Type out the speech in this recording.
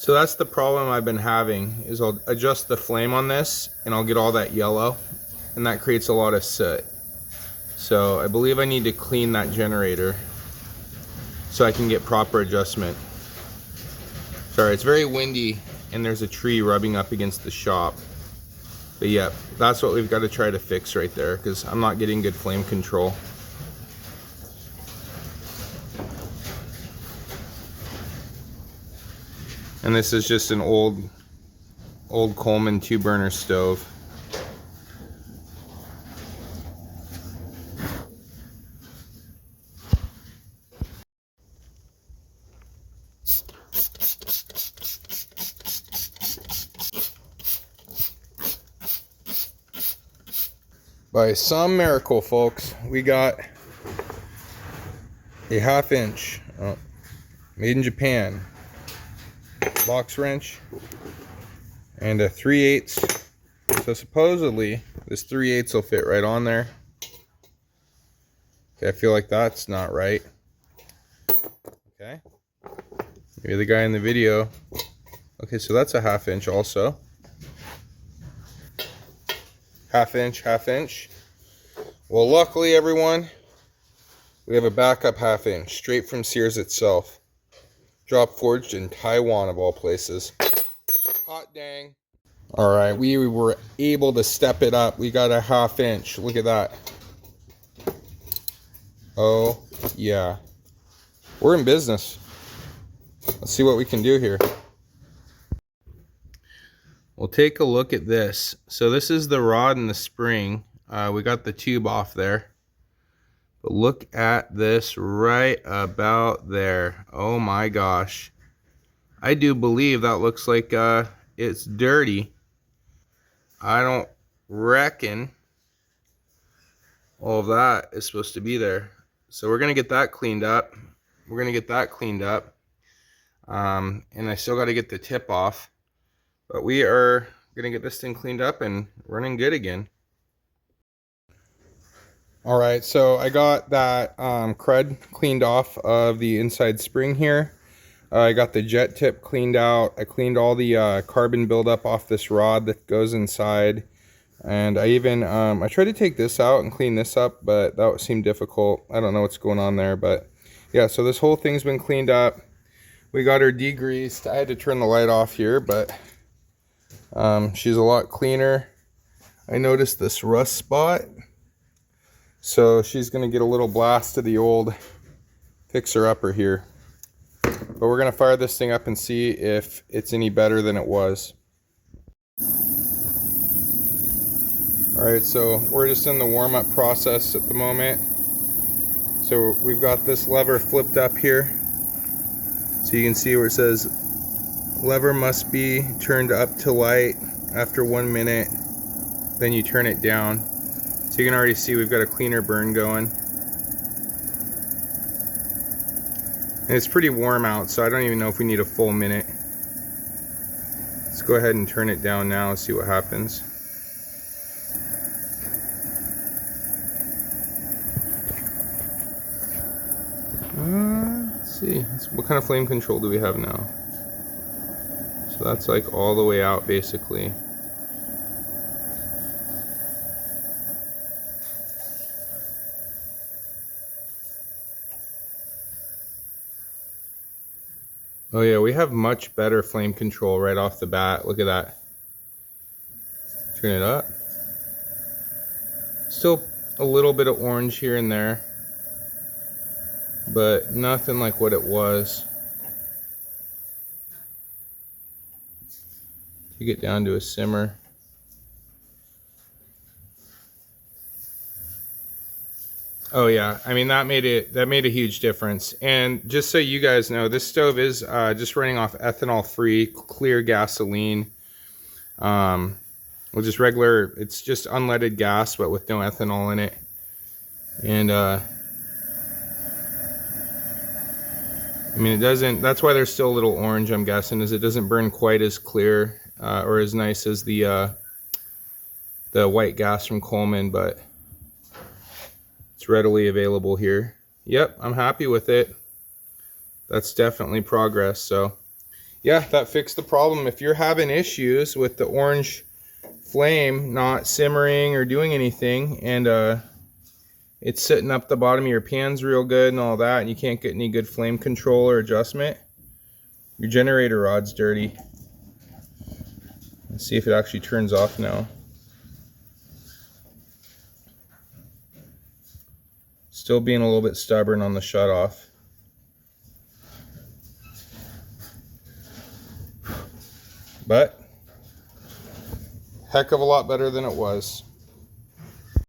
So that's the problem I've been having, is I'll adjust the flame on this and I'll get all that yellow, and that creates a lot of soot. So I believe I need to clean that generator so I can get proper adjustment. Sorry, it's very windy and there's a tree rubbing up against the shop. But yeah, that's what we've got to try to fix right there, because I'm not getting good flame control. And this is just an old Coleman 2-burner stove. By some miracle, folks, we got a 1/2 inch, made in Japan, box wrench, and a 3/8. So supposedly this 3/8 will fit right on there. Okay, I feel like that's not right. Okay, maybe the guy in the video. Okay, so that's a 1/2 inch also. 1/2 inch, 1/2 inch. Well, luckily, everyone, we have a backup 1/2 inch straight from Sears itself. Drop forged in Taiwan, of all places. Hot dang. All right, we were able to step it up. We got a 1/2 inch. Look at that. Oh, yeah. We're in business. Let's see what we can do here. We'll take a look at this. So this is the rod and the spring. We got the tube off there. But look at this right about there. Oh my gosh. I do believe that looks like it's dirty. I don't reckon all of that is supposed to be there. So we're going to get that cleaned up. And I still got to get the tip off. But we are going to get this thing cleaned up and running good again. All right, so I got that crud cleaned off of the inside spring here. I got the jet tip cleaned out. I cleaned all the carbon buildup off this rod that goes inside. And I even, I tried to take this out and clean this up, but that seemed difficult. I don't know what's going on there, but yeah, so this whole thing's been cleaned up. We got her degreased. I had to turn the light off here, but she's a lot cleaner. I noticed this rust spot. So she's going to get a little blast of the old fixer-upper here. But we're going to fire this thing up and see if it's any better than it was. Alright, so we're just in the warm-up process at the moment. So we've got this lever flipped up here. So you can see where it says lever must be turned up to light after 1 minute. Then you turn it down. So you can already see we've got a cleaner burn going. And it's pretty warm out, so I don't even know if we need a full minute. Let's go ahead and turn it down now and see what happens. Let's see, what kind of flame control do we have now? So that's like all the way out basically. Oh yeah, we have much better flame control right off the bat. Look at that. Turn it up. Still a little bit of orange here and there, but nothing like what it was. You get down to a simmer. Oh yeah, I mean that made a huge difference. And just so you guys know, this stove is just running off ethanol-free clear gasoline. Well, just regular. It's just unleaded gas, but with no ethanol in it. And I mean, it doesn't. That's why there's still a little orange. I'm guessing is it doesn't burn quite as clear or as nice as the white gas from Coleman, but it's readily available here. Yep, I'm happy with it. That's definitely progress. So yeah, that fixed the problem. If you're having issues with the orange flame not simmering or doing anything, and it's sitting up the bottom of your pans real good and all that, and you can't get any good flame control or adjustment, your generator rod's dirty. Let's see if it actually turns off now. Still being a little bit stubborn on the shut off. But heck of a lot better than it was.